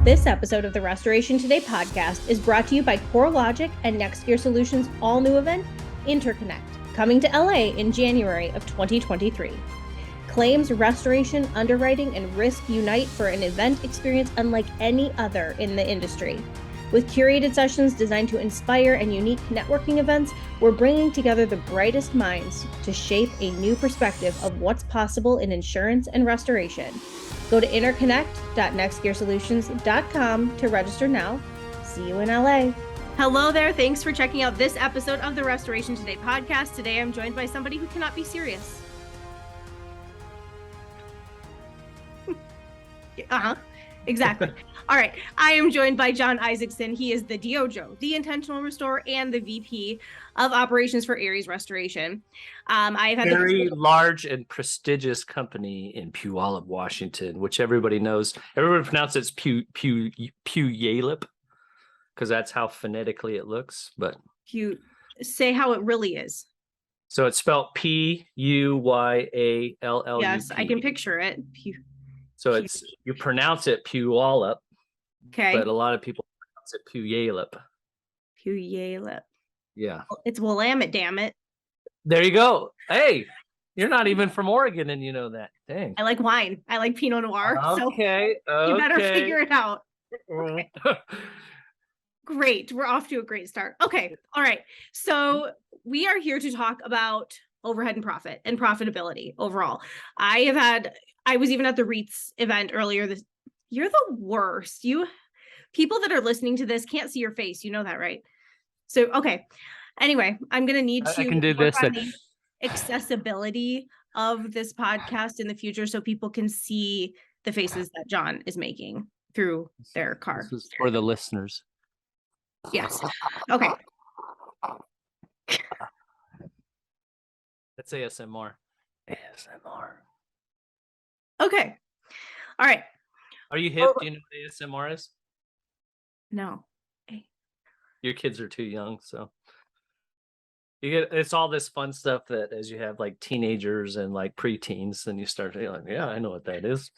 This episode of the Restoration Today podcast is brought to you by CoreLogic and NextGear Solutions' all-new event, Interconnect, coming to LA in January of 2023. Claims, restoration, underwriting, and risk unite for an event experience unlike any other in the industry. With curated sessions designed to inspire and unique networking events, we're bringing together the brightest minds to shape a new perspective of what's possible in insurance and restoration. Go to interconnect.nextgearsolutions.com to register now. See you in LA. Hello there. Thanks for checking out this episode of the Restoration Today podcast. Today I'm joined by somebody who cannot be serious. Exactly. All right. I am joined by Jon Isaacson. He is the DOJO, the Intentional Restorer, and the VP of Operations for Aries Restoration. I've had very large and prestigious company in Puyallup, Washington, which everybody knows. Everybody pronounces it Puyallup because that's how phonetically it looks. But say how it really is. So it's spelled Puyallup. Yes, I can picture it. So it's you pronounce it Puyallup. Okay. But a lot of people pronounce it Puyallup. Puyallup. Yeah. It's Willamette, damn it. There you go. Hey, you're not even from Oregon and you know that. Dang. I like wine. I like Pinot Noir. Okay. So you better figure it out. Okay. Great. We're off to a great start. Okay. All right. So we are here to talk about overhead and profit and profitability overall. I was even at the REITs event earlier this. You're the worst. You people that are listening to this can't see your face. You know that, right? So, okay. Anyway, I'm going to need to I can do this. The accessibility of this podcast in the future so people can see the faces that Jon is making through their car. This is for the listeners. Yes. Okay. That's ASMR. ASMR. Okay. All right. Are you hip? Do you know what ASMR is? No. Your kids are too young, so it's all this fun stuff that as you have like teenagers and like preteens, then you start to like, yeah, I know what that is.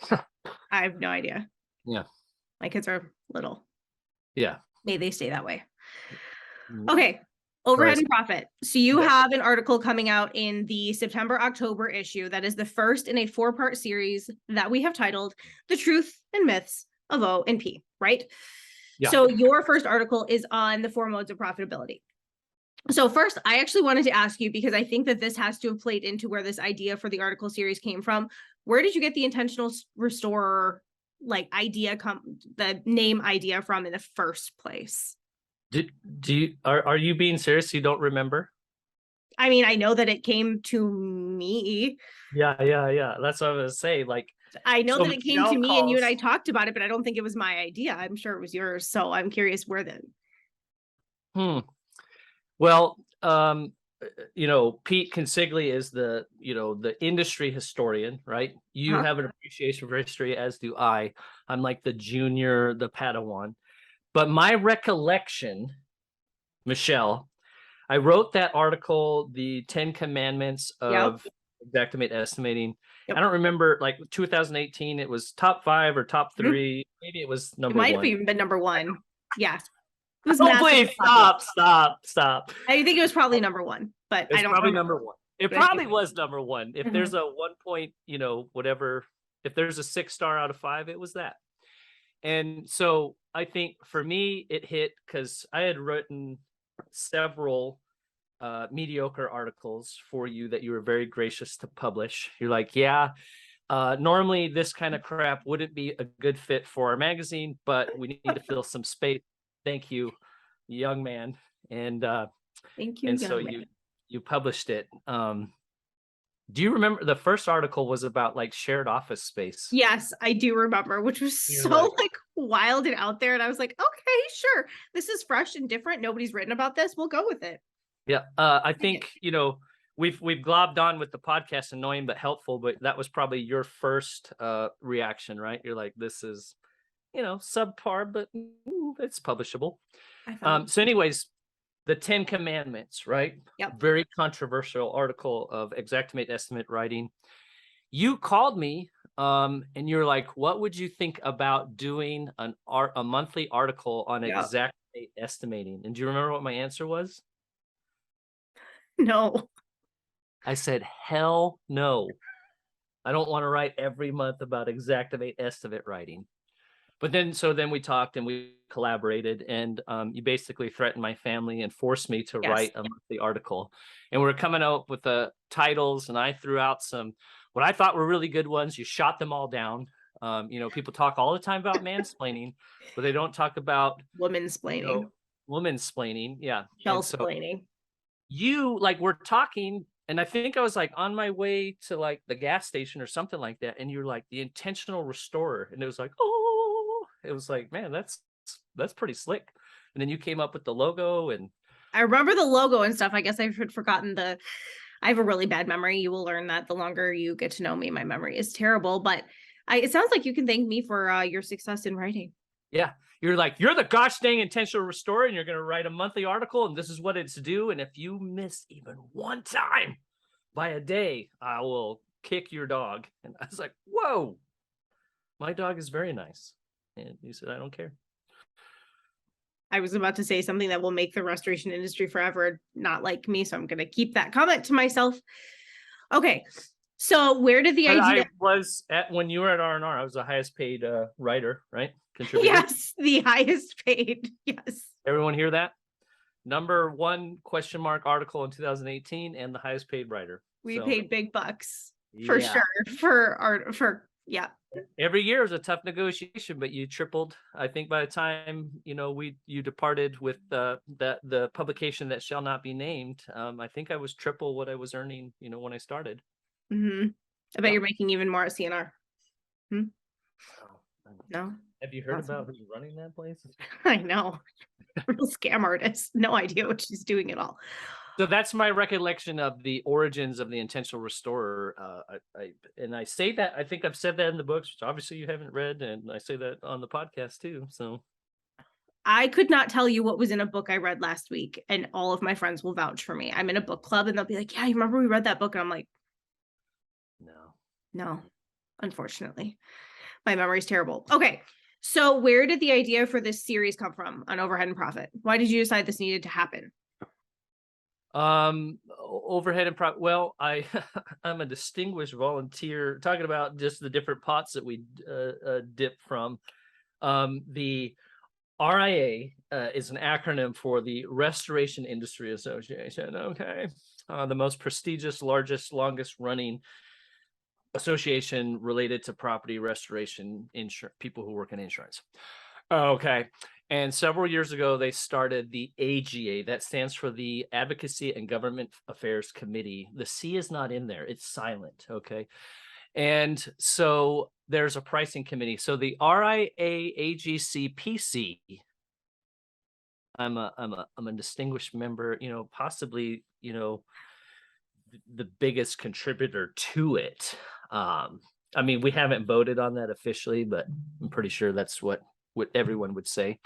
I have no idea. Yeah. My kids are little. Yeah. May they stay that way. Okay. Overhead and profit. So you have an article coming out in the September-October issue that is the first in a 4-part series that we have titled The Truth and Myths of O&P, right? Yeah. So your first article is on the 4 modes of profitability. So first, I actually wanted to ask you, because I think that this has to have played into where this idea for the article series came from. Where did you get the intentional restorer idea, the name idea from in the first place? Are you being serious? You don't remember? I mean, I know that it came to me. Yeah. That's what I was saying. I know that it came to me and you and I talked about it, but I don't think it was my idea. I'm sure it was yours. So I'm curious where then. Well, Pete Consigli is the industry historian, right? You have an appreciation for history, as do I. I'm like the junior, the Padawan. But my recollection, Michelle, I wrote that article, The 10 Commandments of Exactimate Estimating. Yep. I don't remember, 2018, it was top 5 or top 3. Maybe it was number 1. It might have even been number 1. Yeah. Please stop. I think it was probably number 1, but I don't probably remember. Number 1. It probably was number 1. If there's a 1 point, whatever, if there's a 6-star out of 5, it was that. And so I think for me, it hit because I had written several mediocre articles for you that you were very gracious to publish. You're like, normally this kind of crap wouldn't be a good fit for our magazine, but we need to fill some space. Thank you, young man. And thank you. And so you published it. Do you remember the first article was about shared office space? Yes, I do remember, which was wild and out there. And I was like, okay, sure. This is fresh and different. Nobody's written about this. We'll go with it. Yeah. I think, we've globbed on with the podcast, annoying but helpful, but that was probably your first reaction, right? You're like, this is, subpar, but it's publishable. So anyways, the 10 Commandments, right? Yep. Very controversial article of Exactimate Estimate writing. You called me and you're like, what would you think about doing a monthly article on Yeah. exact date estimating? And do you remember what my answer was? No. I said, hell no. I don't want to write every month about exactivate estimate writing. But then, so then we talked and we collaborated, and you basically threatened my family and forced me to Yes. write a monthly article. And we're coming up with the titles, and I threw out some what I thought were really good ones. You shot them all down. People talk all the time about mansplaining, but they don't talk about Womansplaining. Womansplaining. Yeah. And so Shellsplaining. you we're talking, and I think I was like on my way to like the gas station or something like that, and you're like the intentional restorer, and it was like, oh, it was like, man, that's pretty slick. And then you came up with the logo, and I remember the logo and stuff. I guess I had forgotten I have a really bad memory. You will learn that the longer you get to know me. My memory is terrible, but it sounds like you can thank me for your success in writing. yeah, you're the gosh dang intentional restorer, and you're going to write a monthly article, and this is what it's due. And if you miss even one time by a day, I will kick your dog. And I was like, whoa, my dog is very nice. And you said, I don't care. I was about to say something that will make the restoration industry forever not like me, so I'm going to keep that comment to myself. Okay, so where did the idea? I was when you were at R&R, I was the highest paid writer, right? Contributor. Yes, the highest paid. Yes. Everyone hear that? Number one question mark article in 2018, and the highest paid writer. We paid big bucks for sure for yeah. Every year is a tough negotiation, but you tripled. I think by the time you departed with the publication that shall not be named, I think I was triple what I was earning, when I started. Mm-hmm. I bet you're making even more at CNR. No. Have you heard about who's running that place? I know. Real scam artist. No idea what she's doing at all. So that's my recollection of the origins of the intentional restorer. I say that, I think I've said that in the books, which obviously you haven't read, and I say that on the podcast too. So I could not tell you what was in a book I read last week, and all of my friends will vouch for me. I'm in a book club, and they'll be like, "Yeah, you remember we read that book?" And I'm like, "No, unfortunately, my memory's terrible." Okay, so where did the idea for this series come from on Overhead and Profit? Why did you decide this needed to happen? Overhead and profit. Well, I'm a distinguished volunteer, talking about just the different pots that we dip from. The RIA is an acronym for the Restoration Industry Association. Okay, the most prestigious, largest, longest running association related to property restoration, people who work in insurance. Okay. And several years ago, they started the AGA. That stands for the Advocacy and Government Affairs Committee. The C is not in there. It's silent. Okay. And so there's a pricing committee. So the RIA AGC PC, I'm a distinguished member, possibly, the biggest contributor to it. I mean, we haven't voted on that officially, but I'm pretty sure that's what everyone would say.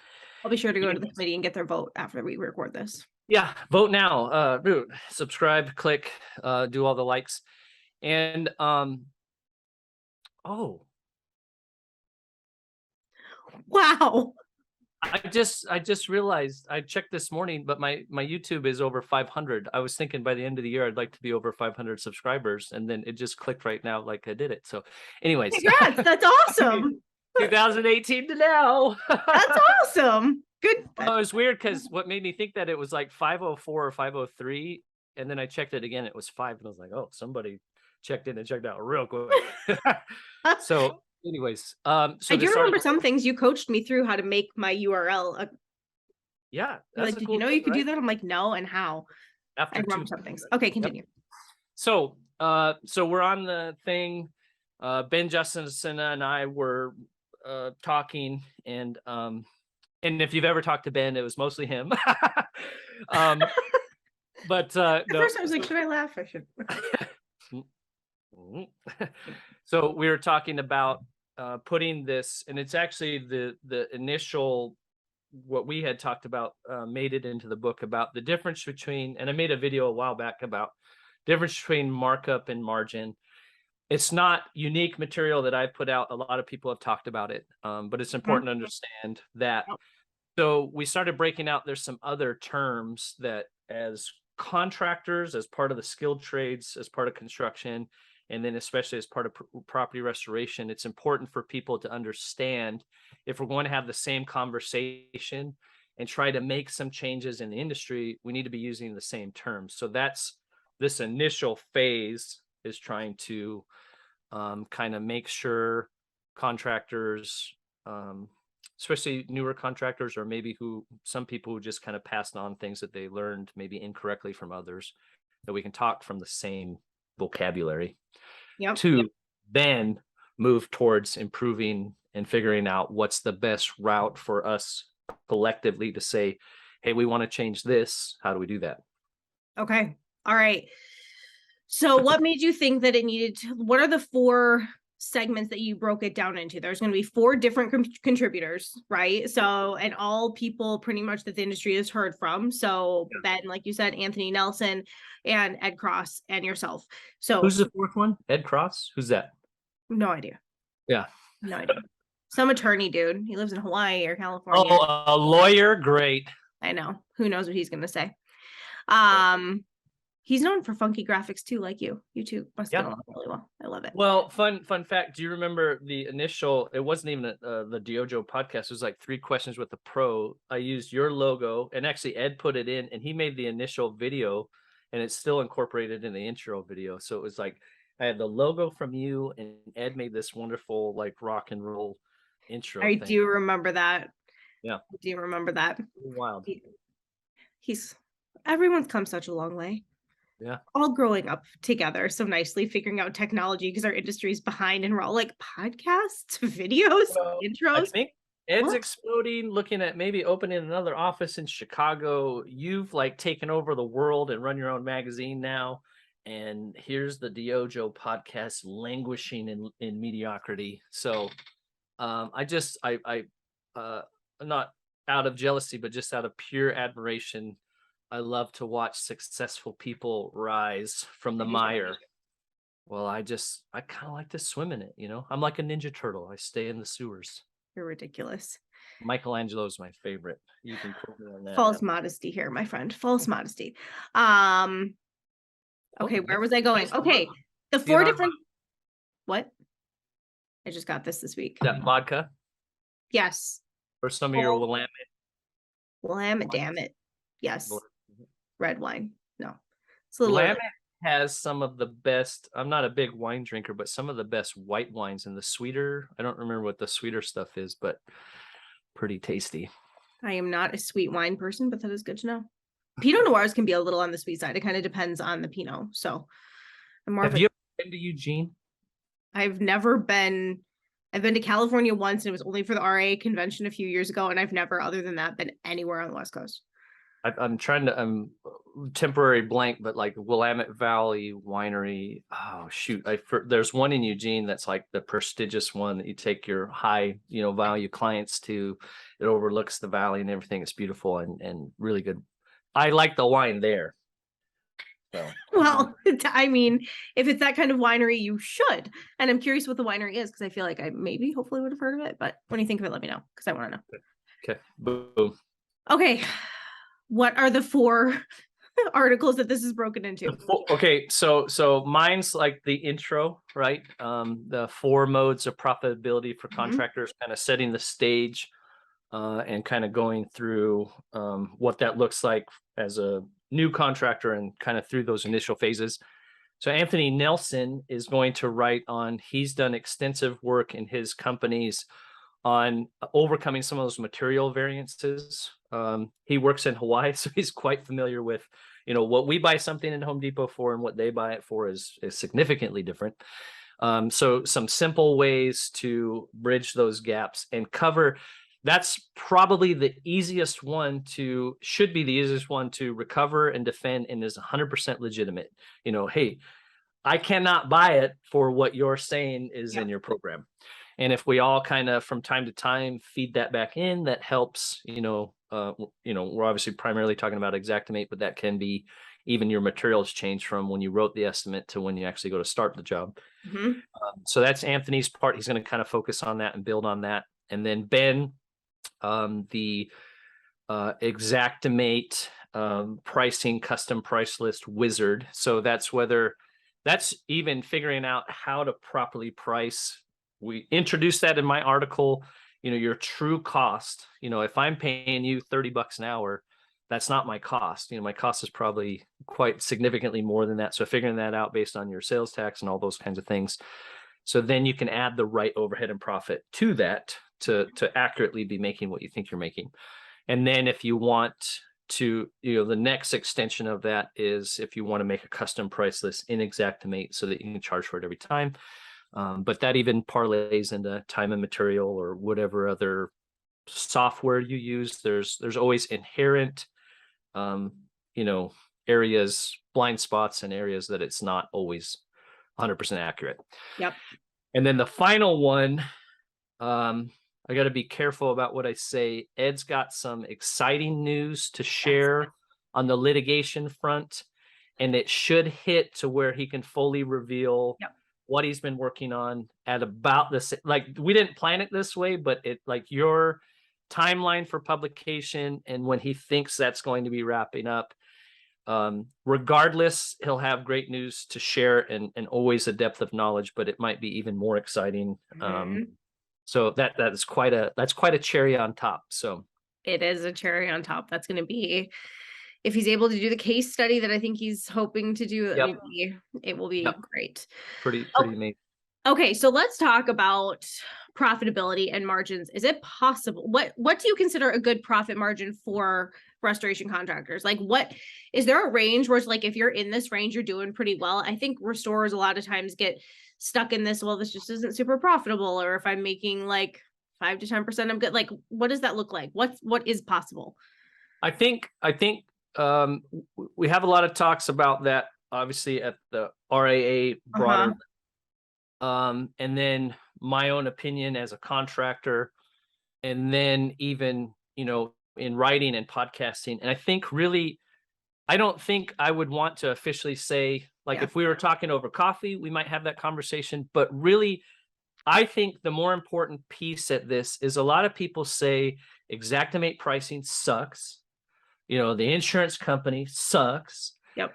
I'll be sure to go to the committee and get their vote after we record this. Yeah, vote now. Subscribe, click, do all the likes. And oh. Wow. I just realized, I checked this morning, but my YouTube is over 500. I was thinking by the end of the year I'd like to be over 500 subscribers, and then it just clicked right now like I did it. So anyways, congrats, that's awesome. 2018 to now. That's awesome. Good. Well, it was weird because what made me think that it was like 504 or 503, and then I checked it again, it was 5, and I was like, oh, somebody checked in and checked out real quick. So anyways, so I do remember some things you coached me through how to make my URL. Yeah. Like, did you know you could do that? I'm like, no, and how? After I remember some things. Okay, continue. Yep. So we're on the thing. Ben Justin and I were talking, and if you've ever talked to Ben, it was mostly him. But at first I was like, should I laugh? I should. So we were talking about putting this, and it's actually the initial, what we had talked about, made it into the book, about the difference between, and I made a video a while back about difference between markup and margin. It's not unique material that I've put out. A lot of people have talked about it, but it's important to understand that. So we started breaking out. There's some other terms that, as contractors, as part of the skilled trades, as part of construction, and then especially as part of property restoration, it's important for people to understand, if we're going to have the same conversation and try to make some changes in the industry, we need to be using the same terms. So that's this initial phase, is trying to kind of make sure contractors, especially newer contractors, or maybe some people who just kind of passed on things that they learned maybe incorrectly from others, that we can talk from the same vocabulary to then move towards improving and figuring out what's the best route for us collectively to say, hey, we want to change this. How do we do that? Okay. All right. So what made you think that it needed to, what are the 4 segments that you broke it down into? There's going to be 4 different contributors, right? So, and all people pretty much that the industry has heard from. So Ben, like you said, Anthony Nelson and Ed Cross and yourself. So who's the 4th one? Ed Cross? Who's that? No idea. Yeah. No idea. Some attorney dude. He lives in Hawaii or California. Oh, a lawyer. Great. I know. Who knows what he's going to say? He's known for funky graphics too, like you. You two must get along really well. I love it. Well, fun fact. Do you remember the initial? It wasn't even the Diojo podcast. It was like 3 questions with the pro. I used your logo, and actually Ed put it in, and he made the initial video, and it's still incorporated in the intro video. So it was like I had the logo from you, and Ed made this wonderful like rock and roll intro. I do remember that. Yeah, I do remember that. Wild. Everyone's come such a long way. Yeah. All growing up together so nicely, figuring out technology because our industry is behind, and we're all like podcasts, videos, intros. I think Ed's exploding, looking at maybe opening another office in Chicago. You've like taken over the world and run your own magazine now. And here's the Diojo podcast languishing in mediocrity. So I'm not out of jealousy, but just out of pure admiration. I love to watch successful people rise from the mire. Well, I kind of like to swim in it, I'm like a Ninja Turtle. I stay in the sewers. You're ridiculous. Michelangelo is my favorite. You can quote me on that. False modesty here, my friend. False modesty. Okay, where was I going? Okay, the 4 different. What? I just got this week. That vodka? Yes. Or some of your Willamette? Willamette, damn it. Yes. Red wine. No. It's a little Willamette has some of the best. I'm not a big wine drinker, but some of the best white wines, and the sweeter. I don't remember what the sweeter stuff is, but pretty tasty. I am not a sweet wine person, but that is good to know. Pinot Noirs can be a little on the sweet side. It kind of depends on the Pinot. So I'm more. Have you ever been to Eugene? I've never been. I've been to California once, and it was only for the RA convention a few years ago, and I've never, other than that, been anywhere on the West Coast. I'm temporary blank, but like Willamette Valley Winery. Oh shoot. There's one in Eugene that's like the prestigious one that you take your high, value clients to. It overlooks the valley and everything. It's beautiful and really good. I like the wine there. So. Well, I mean, if it's that kind of winery, you should. And I'm curious what the winery is, because I feel like I hopefully would have heard of it. But when you think of it, let me know, because I want to know. Okay. Boom. Okay. What are the 4 articles that this is broken into? Okay, so mine's like the intro, right? The 4 modes of profitability for contractors, kind of setting the stage, and kind of going through what that looks like as a new contractor, and kind of through those initial phases. So Anthony Nelson is going to write on. He's done extensive work in his companies on overcoming some of those material variances. He works in Hawaii, so he's quite familiar with, what we buy something in Home Depot for and what they buy it for is significantly different. So some simple ways to bridge those gaps and cover. That's probably the easiest one should be the easiest one to recover and defend, and is 100% legitimate. Hey, I cannot buy it for what you're saying is in your program. And if we all kind of from time to time feed that back in, that helps. We're obviously primarily talking about Xactimate, but that can be, even your materials change from when you wrote the estimate to when you actually go to start the job. So that's Anthony's part. He's going to kind of focus on that and build on that. And then Ben, the Xactimate pricing custom price list wizard. So that's even figuring out how to properly price. We introduced that in my article, your true cost. If I'm paying you $30 an hour, that's not my cost. My cost is probably quite significantly more than that. So figuring that out based on your sales tax and all those kinds of things. So then you can add the right overhead and profit to that to accurately be making what you think you're making. And then if you want to, the next extension of that is if you want to make a custom price list in Xactimate so that you can charge for it every time. But that even parlays into time and material or whatever other software you use. There's always inherent, areas, blind spots and areas that it's not always 100% accurate. Yep. And then the final one, I got to be careful about what I say. Ed's got some exciting news to share on the litigation front, and it should hit to where he can fully reveal what he's been working on at about this. Like, we didn't plan it this way, but your timeline for publication and when he thinks that's going to be wrapping up. Regardless, he'll have great news to share and always a depth of knowledge, but it might be even more exciting. So that's quite a cherry on top. So it is a cherry on top. That's going to be, if he's able to do the case study that I think he's hoping to do, it will be great. Pretty amazing. Okay, so let's talk about profitability and margins. Is it possible? What do you consider a good profit margin for restoration contractors? Like, what is there a range where it's like, if you're in this range, you're doing pretty well? I think restorers a lot of times get stuck in this, well, this just isn't super profitable, or if I'm making like 5 to 10%, I'm good. Like, what does that look like? What is possible? I think we have a lot of talks about that, obviously, at the RAA broader. And then my own opinion as a contractor, and then even, in writing and podcasting. And I think really, I don't think I would want to officially say, like, if we were talking over coffee, we might have that conversation. But really, I think the more important piece at this is a lot of people say Xactimate pricing sucks. The insurance company sucks. Yep.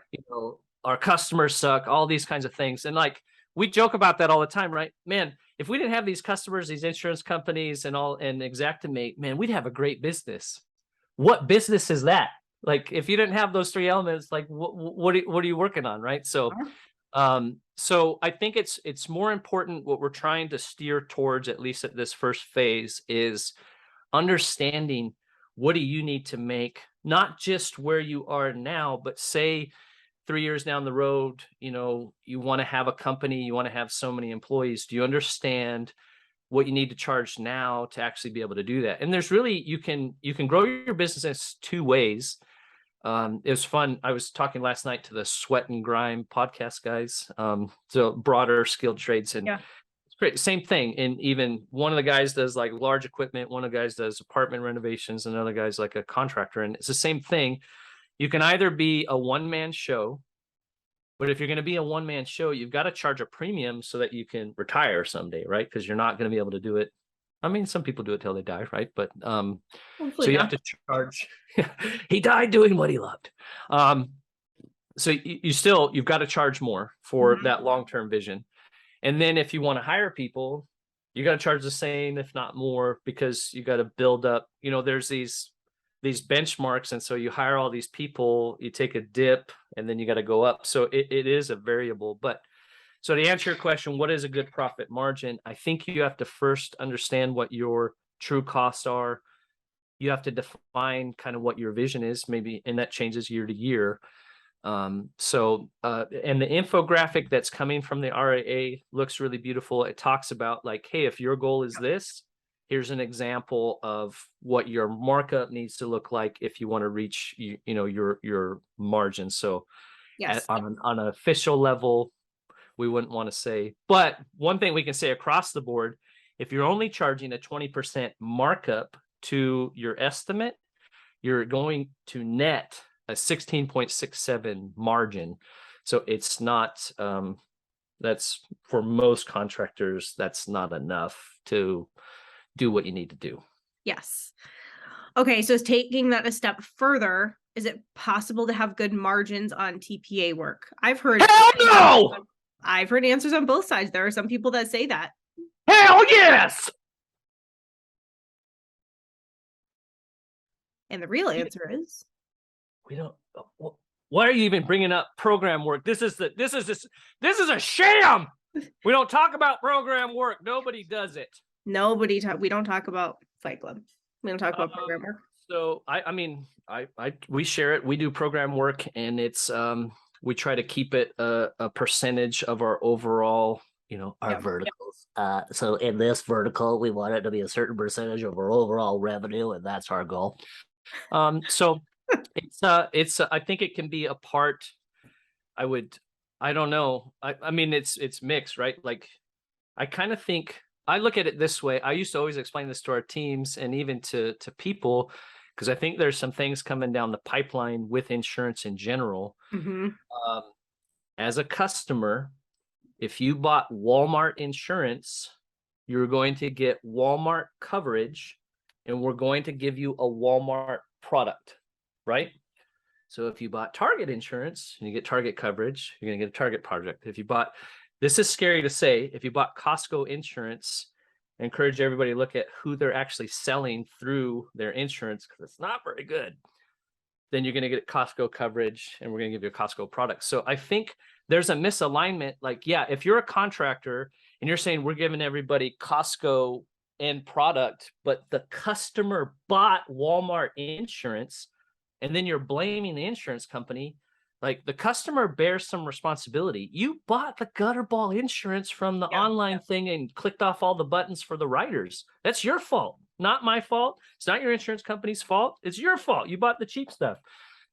Our customers suck, all these kinds of things. And like, we joke about that all the time, right? Man, if we didn't have these customers, these insurance companies and Xactimate, man, we'd have a great business. What business is that? Like, if you didn't have those three elements, like what are you working on, right? So, so I think it's more important. What we're trying to steer towards, at least at this first phase, is understanding what do you need to make, not just where you are now, but say 3 years down the road, you want to have a company, you want to have so many employees. Do you understand what you need to charge now to actually be able to do that? And there's really, you can grow your business 2 ways. It was fun. I was talking last night to the Sweat and Grime podcast guys, so broader skilled trades, and it's great. Same thing. And even one of the guys does like large equipment, one of the guys does apartment renovations, another guy's like a contractor, and it's the same thing. You can either be a one-man show, but if you're going to be a one-man show, you've got to charge a premium so that you can retire someday, right? Because you're not going to be able to do it. I mean, some people do it till they die, right? But so you have to charge. He died doing what he loved. So you've got to charge more for that long-term vision. And then if you want to hire people, you got to charge the same, if not more, because you got to build up. There's these benchmarks, and so you hire all these people, you take a dip, and then you got to go up. So it is a variable. But so to answer your question, what is a good profit margin? I think you have to first understand what your true costs are. You have to define kind of what your vision is, maybe, and that changes year to year. And the infographic that's coming from the RAA looks really beautiful. It talks about like, hey, if your goal is this, here's an example of what your markup needs to look like if you want to reach, your margin. So on an official level, we wouldn't want to say, but one thing we can say across the board, if you're only charging a 20% markup to your estimate, you're going to net a 16.67 margin. So it's not, that's for most contractors, that's not enough to do what you need to do. Yes. Okay, so taking that a step further, is it possible to have good margins on TPA work? I've heard Hell no! I've heard answers on both sides. There are some people that say that. Hell yes! And the real answer is we don't. Why are you even bringing up program work? This is a sham. We don't talk about program work. Nobody does it. we don't talk about Fight Club. We don't talk about program work. So we share it. We do program work, and it's we try to keep it a percentage of our overall, our verticals. So in this vertical, we want it to be a certain percentage of our overall revenue, and that's our goal. So it's I think it can be a part. I don't know. I mean, it's mixed, right? Like, I kind of think, I look at it this way. I used to always explain this to our teams and even to people, because I think there's some things coming down the pipeline with insurance in general. As a customer, if you bought Walmart insurance, you're going to get Walmart coverage, and we're going to give you a Walmart product, right? So if you bought Target insurance and you get Target coverage, you're going to get a Target product. If you bought, this is scary to say, if you bought Costco insurance, I encourage everybody to look at who they're actually selling through their insurance, because it's not very good. Then you're going to get Costco coverage, and we're going to give you a Costco product. So I think there's a misalignment. Like, yeah, if you're a contractor and you're saying we're giving everybody Costco end product, but the customer bought Walmart insurance, and then you're blaming the insurance company, like, the customer bears some responsibility. You bought the gutterball insurance from the online thing and clicked off all the buttons for the writers. That's your fault, not my fault. It's not your insurance company's fault. It's your fault. You bought the cheap stuff.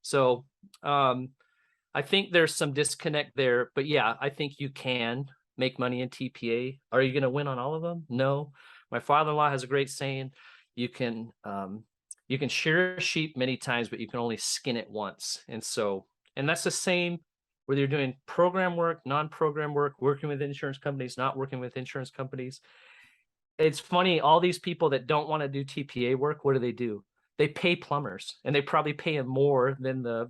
So I think there's some disconnect there, but yeah, I think you can make money in TPA. Are you going to win on all of them? No. My father-in-law has a great saying: you can shear a sheep many times, but you can only skin it once. And that's the same whether you're doing program work, non-program work, working with insurance companies, not working with insurance companies. It's funny, all these people that don't want to do TPA work, what do? They pay plumbers, and they probably pay them more than the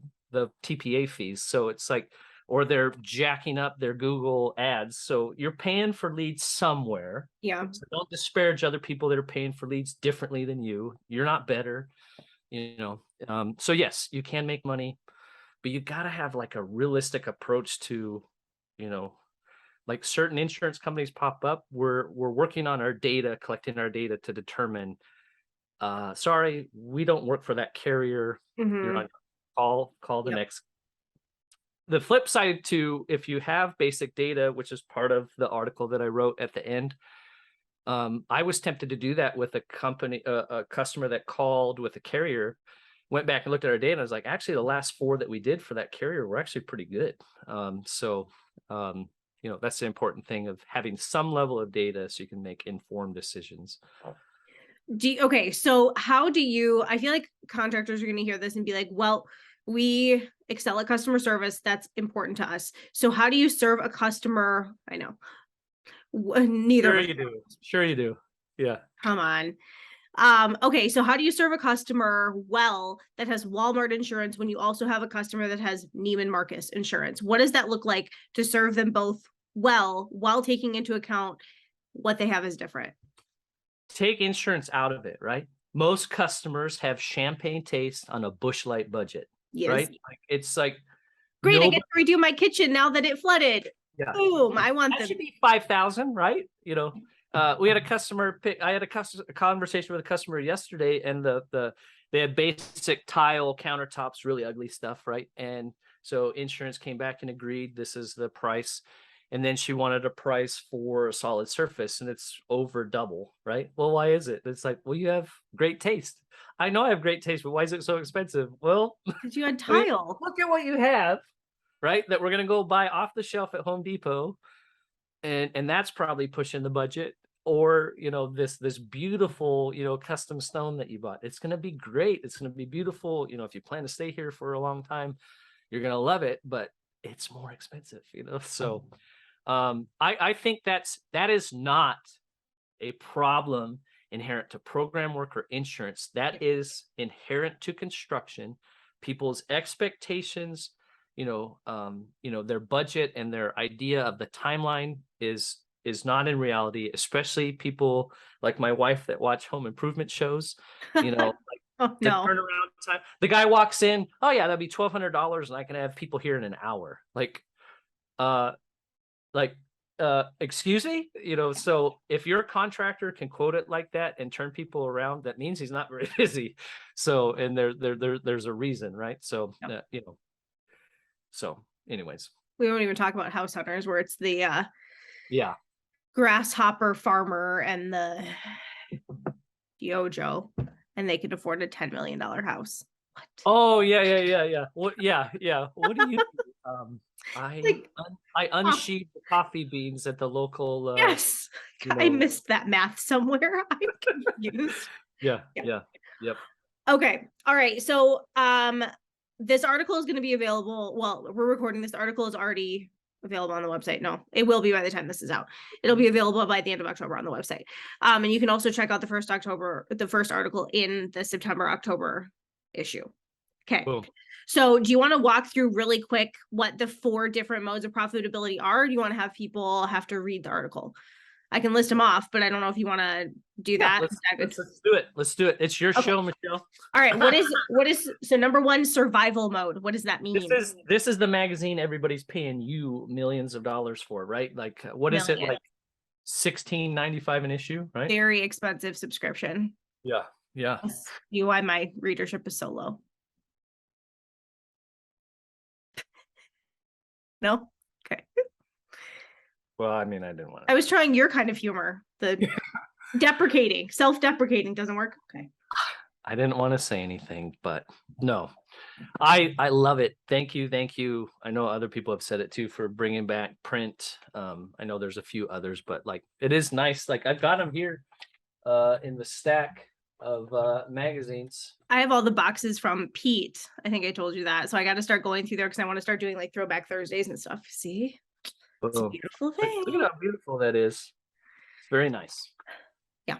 TPA fees. So it's like, or they're jacking up their Google ads. So you're paying for leads somewhere. Yeah. So don't disparage other people that are paying for leads differently than you. You're not better, So yes, you can make money, but you got to have like a realistic approach to, like, certain insurance companies pop up. We're working on our data, collecting our data to determine, sorry, we don't work for that carrier. You're on call the next. The flip side to, if you have basic data, which is part of the article that I wrote at the end, I was tempted to do that with a customer that called with a carrier, went back and looked at our data, and I was like, actually, the last 4 that we did for that carrier were actually pretty good. That's the important thing of having some level of data so you can make informed decisions. Okay, so how do you, I feel like contractors are going to hear this and be like, well, we excel at customer service. That's important to us. So how do you serve a customer? I know. Neither. Sure you do. Yeah. Come on. Okay, so how do you serve a customer well that has Walmart insurance when you also have a customer that has Neiman Marcus insurance? What does that look like to serve them both well while taking into account what they have is different? Take insurance out of it, right? Most customers have champagne taste on a Busch Light budget, right? Like, it's like, great, I get to redo my kitchen now that it flooded. Yeah. Boom, I want that should be 5,000, right? We had a customer I had a conversation with a customer yesterday, and they had basic tile countertops, really ugly stuff, right? And so insurance came back and agreed this is the price. And then she wanted a price for a solid surface, and it's over double, right? Well, why is it? It's like, well, you have great taste. I know I have great taste, but why is it so expensive? Well, because you had tile. Look at what you have, right? That we're going to go buy off the shelf at Home Depot. And that's probably pushing the budget. or, this beautiful, custom stone that you bought. It's going to be great. It's going to be beautiful. If you plan to stay here for a long time, you're going to love it, but it's more expensive, So, I think that is not a problem inherent to program work or insurance. That is inherent to construction. People's expectations, their budget and their idea of the timeline is not in reality, especially people like my wife that watch home improvement shows, like Oh, the no. turnaround time. The guy walks in, oh yeah, that'd be $1,200 and I can have people here in an hour. Excuse me, so if your contractor can quote it like that and turn people around, that means he's not very busy. So, and there's a reason, right? So, Yep. So anyways, We won't even talk about house hunters where it's the yeah, grasshopper farmer and the Yojo, and they could afford a $10 million house. What? oh yeah. What? Yeah. What do you do? I unsheathed the coffee beans at the local Yes, I missed that math somewhere. I'm confused. Yeah. Yep. Okay. All right. So this article is going to be available. Well, we're recording this. Article is already available on the website. No, it will be by the time this is out. It'll be available by the end of October on the website. And you can also check out the first article in the September-October issue. Okay. Cool. So do you want to walk through really quick what the 4 different modes of profitability are? Or do you want to have people have to read the article? I can list them off, but I don't know if you want to do that. Let's do it. Let's do it. It's your show, Michelle. All right. What is so number 1, survival mode? What does that mean? This is the magazine everybody's paying you millions of dollars for, right? Like, what is it, like $16.95 an issue, right? Very expensive subscription. Yeah. That's why my readership is so low. No? Okay. Well, I mean, I didn't want to. I was trying your kind of humor. The deprecating, self-deprecating doesn't work. Okay. I didn't want to say anything, but no, I love it. Thank you. I know other people have said it too for bringing back print. I know there's a few others, but like, it is nice. Like, I've got them here in the stack of magazines. I have all the boxes from Pete. I think I told you that. So I got to start going through there because I want to start doing like throwback Thursdays and stuff. See? It's a beautiful thing. Look at how beautiful that is. It's very nice. Yeah.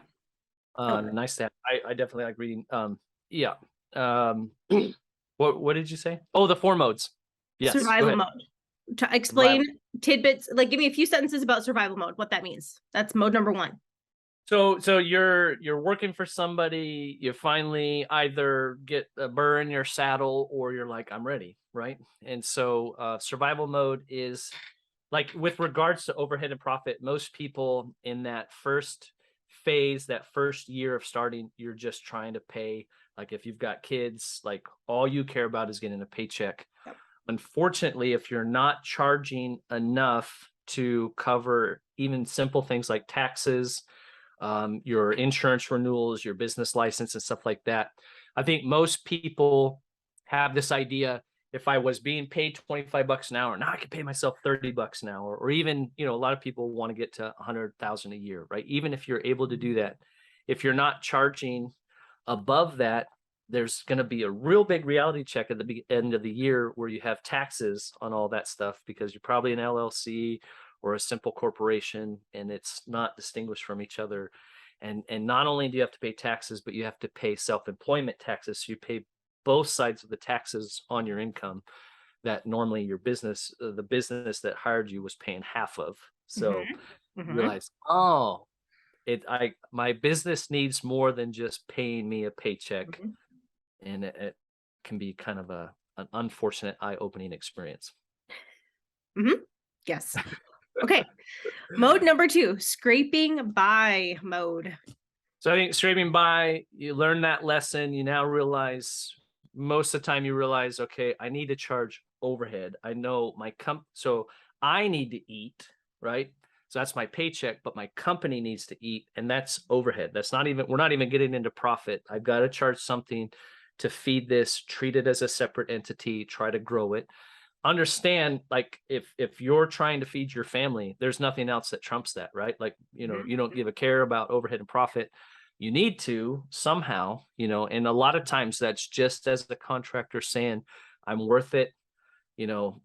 Nice to have. I definitely like reading. Yeah. What did you say? Oh, the 4 modes. Yes. Survival mode. To explain tidbits, like give me a few sentences about survival mode, what that means. That's mode number 1. So you're working for somebody, you finally either get a burr in your saddle or you're like, I'm ready, right? And so survival mode is like, with regards to overhead and profit, most people in that first phase, that first year of starting, you're just trying to pay. Like, if you've got kids, like, all you care about is getting a paycheck. Yep. Unfortunately, if you're not charging enough to cover even simple things like taxes, your insurance renewals, your business license and stuff like that, I think most people have this idea, if I was being paid $25 an hour, now I can pay myself $30 an hour, or even, a lot of people want to get to 100,000 a year, right? Even if you're able to do that, if you're not charging above that, there's going to be a real big reality check at the end of the year where you have taxes on all that stuff, because you're probably an LLC or a simple corporation, and it's not distinguished from each other. And not only do you have to pay taxes, but you have to pay self-employment taxes. So you pay both sides of the taxes on your income that normally your business, the business that hired you, was paying half of. So you realize, my business needs more than just paying me a paycheck. And it can be kind of an unfortunate, eye-opening experience. Yes. Okay. Mode number 2, scraping by mode. So I think scraping by, you learn that lesson. You now realize, most of the time you realize, okay, I need to charge overhead. I know so I need to eat, right? So that's my paycheck, but my company needs to eat, and that's overhead. We're not even getting into profit. I've got to charge something to feed this, treat it as a separate entity, try to grow it. understand, like, if you're trying to feed your family, there's nothing else that trumps that, right? Like, you don't give a care about overhead and profit. You need to somehow, and a lot of times that's just as the contractor saying, I'm worth it.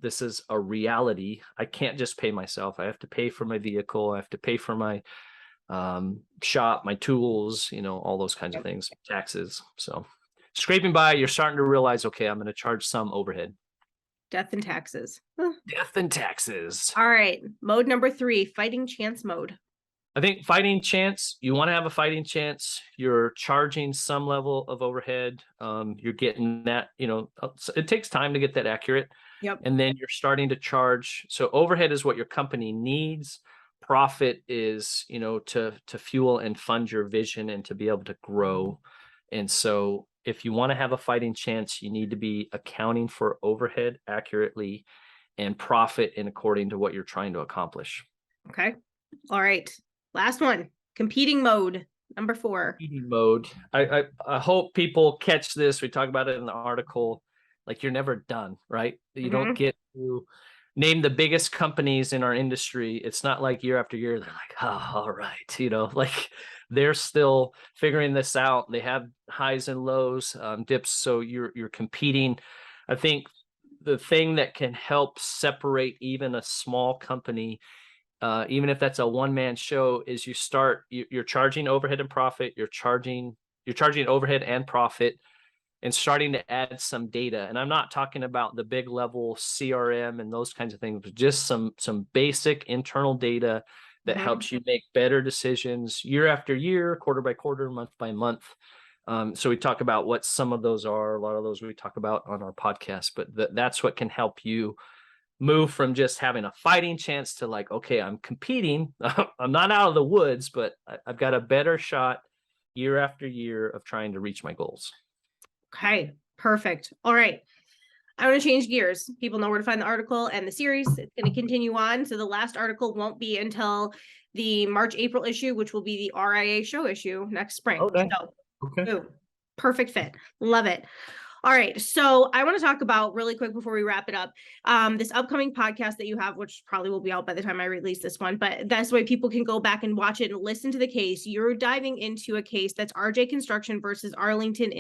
This is a reality. I can't just pay myself. I have to pay for my vehicle. I have to pay for my shop, my tools, all those kinds of things, taxes. So scraping by, you're starting to realize, okay, I'm going to charge some overhead. Death and taxes. Death and taxes. All right. Mode number 3, fighting chance mode. I think fighting chance, you want to have a fighting chance. You're charging some level of overhead. You're getting that, it takes time to get that accurate. Yep. And then you're starting to charge. So overhead is what your company needs. Profit is, to fuel and fund your vision and to be able to grow. And so if you want to have a fighting chance, you need to be accounting for overhead accurately and profit in according to what you're trying to accomplish. Okay. All right. Last one, competing mode, number 4. Competing mode. I hope people catch this. We talk about it in the article. Like, you're never done, right? You don't get to name the biggest companies in our industry. It's not like year after year, they're like, oh, all right. Like, they're still figuring this out. They have highs and lows, dips. So you're competing. I think the thing that can help separate even a small company, even if that's a one-man show, is you're charging overhead and profit. You're charging overhead and profit, and starting to add some data. And I'm not talking about the big level CRM and those kinds of things, but just some basic internal data that helps you make better decisions year after year, quarter by quarter, month by month. So we talk about what some of those are. A lot of those we talk about on our podcast, but that's what can help you move from just having a fighting chance to, like, okay, I'm competing. I'm not out of the woods, but I've got a better shot year after year of trying to reach my goals. Okay, perfect. All right. I want to change gears. People know where to find the article and the series. It's going to continue on. So the last article won't be until the March-April issue, which will be the RIA show issue next spring. Okay. So, Okay. boom. Perfect fit. Love it. All right. So I want to talk about, really quick before we wrap it up, this upcoming podcast that you have, which probably will be out by the time I release this one, but that's why people can go back and watch it and listen to the case. You're diving into a case that's RJ Construction versus Arlington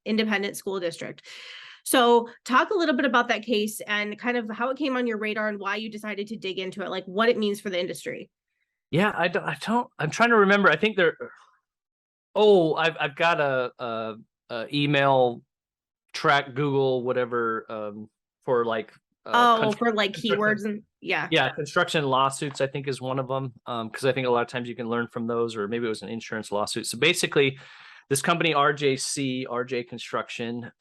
Independent School District. So talk a little bit about that case and kind of how it came on your radar and why you decided to dig into it, like what it means for the industry. Yeah, I'm trying to remember. I think I've got a email track, Google, whatever, for like, for like keywords and construction lawsuits, I think, is one of them. Because I think a lot of times you can learn from those, or maybe it was an insurance lawsuit. So basically, this company RJ Construction,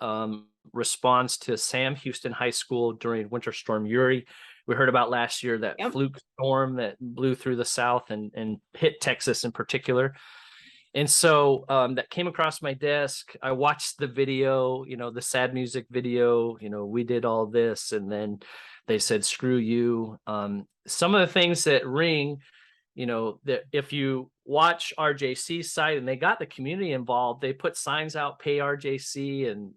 responds to Sam Houston High School during Winter Storm Uri. We heard about last year, that fluke storm that blew through the South and hit Texas in particular. And so that came across my desk. I watched the video, the sad music video, we did all this. And then they said, screw you. Some of the things that ring, that if you watch RJC's site, and they got the community involved, they put signs out, pay RJC, and,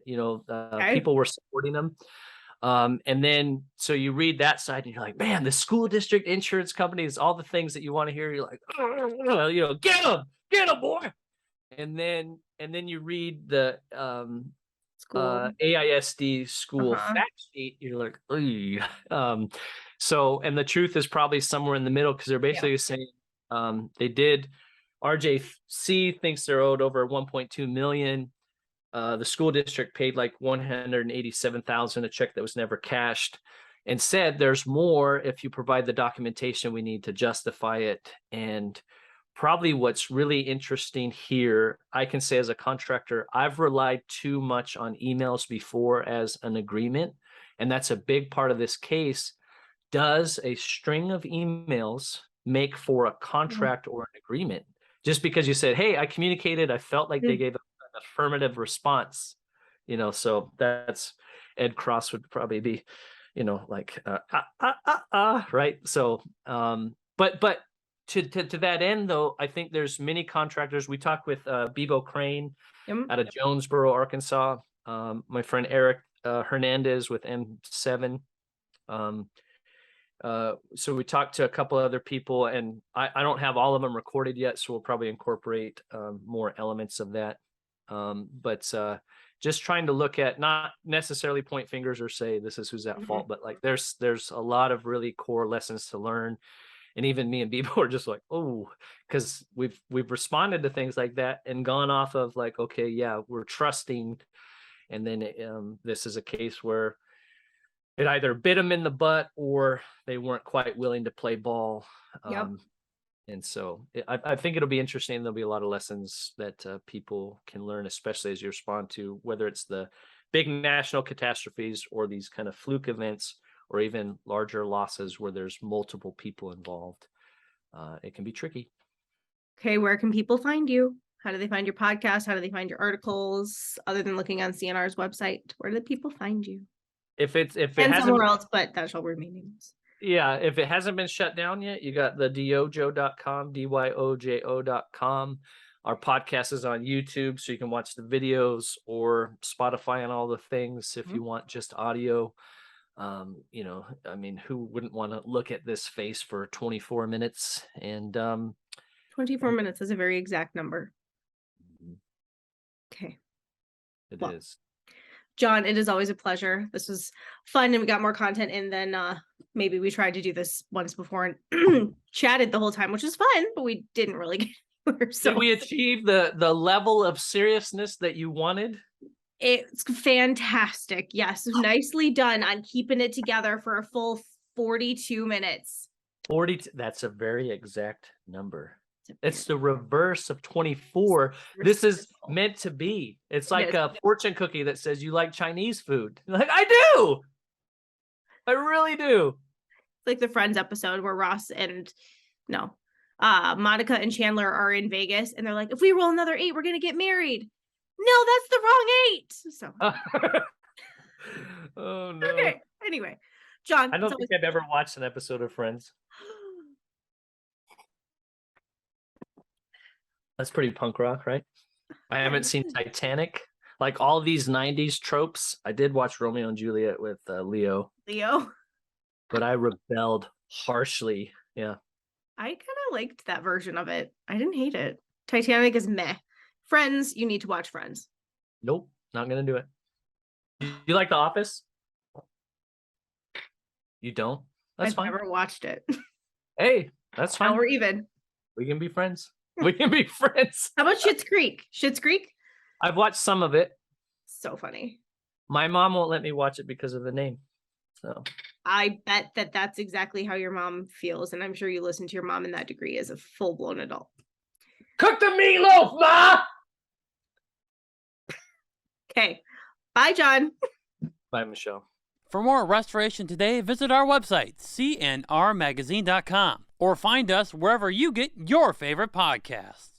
people were supporting them. And then, so you read that side and you're like, man, the school district, insurance companies, all the things that you want to hear. You're like, get them, boy. And then you read the AISD school fact sheet. You're like, so, and the truth is probably somewhere in the middle, because they're basically saying RJC thinks they're owed over 1.2 million. The school district paid like 187,000, a check that was never cashed, and said there's more if you provide the documentation we need to justify it. And probably what's really interesting here, I can say as a contractor, I've relied too much on emails before as an agreement. And that's a big part of this case. Does a string of emails make for a contract or an agreement? Just because you said, hey, I communicated, I felt like they gave an affirmative response, so that's Ed Cross would probably be, like, right. So, but to that end, though, I think there's many contractors. We talked with Bebo Crane out of Jonesboro, Arkansas. My friend Eric Hernandez with M7 So we talked to a couple other people, and I don't have all of them recorded yet, so we'll probably incorporate more elements of that. But just trying to look at, not necessarily point fingers or say this is who's at fault, but like there's a lot of really core lessons to learn. And even me and Bebo are just like, oh, because we've responded to things like that and gone off of like, okay, yeah, we're trusting. And then this is a case where it either bit them in the butt or they weren't quite willing to play ball. And so I think it'll be interesting. There'll be a lot of lessons that people can learn, especially as you respond to whether it's the big national catastrophes or these kind of fluke events, or even larger losses where there's multiple people involved. It can be tricky. Okay, where can people find you? How do they find your podcast? How do they find your articles? Other than looking on CNR's website, where do people find you? If it and hasn't somewhere else, but that shall remain nameless. Yeah, if it hasn't been shut down yet, you got the dyojo.com, dyojo.com. Our podcast is on YouTube, so you can watch the videos, or Spotify and all the things if you want just audio. You know, I mean, who wouldn't want to look at this face for 24 minutes? And 24 minutes is a very exact number. Okay. It is. Jon, it is always a pleasure. This was fun, and we got more content in than maybe we tried to do this once before and chatted the whole time, which is fun, but we didn't really get anywhere. So did we achieve the level of seriousness that you wanted? It's fantastic. Yes, nicely done on keeping it together for a full 42 minutes. 40. That's a very exact number. It's the reverse of 24. This is meant to be. It's like a fortune cookie that says you like Chinese food. Like, I do. I really do. It's like the Friends episode where Monica and Chandler are in Vegas, and they're like, if we roll another 8, we're going to get married. No, that's the wrong 8. So. Oh, no. Okay. Anyway, Jon. I don't think I've ever watched an episode of Friends. That's pretty punk rock, right? I haven't seen Titanic. Like all these 90s tropes. I did watch Romeo and Juliet with Leo. But I rebelled harshly. Yeah. I kind of liked that version of it. I didn't hate it. Titanic is meh. Friends, you need to watch Friends. Nope, not going to do it. You like The Office? You don't? That's fine. I've never watched it. Hey, that's fine. Now we're even. We can be friends. We can be friends. How about Schitt's Creek? Schitt's Creek? I've watched some of it. So funny. My mom won't let me watch it because of the name. So I bet that's exactly how your mom feels, and I'm sure you listen to your mom in that degree as a full-blown adult. Cook the meatloaf, Ma! Okay. Bye, Jon. Bye, Michelle. For more Restoration Today, visit our website, cnrmagazine.com, or find us wherever you get your favorite podcasts.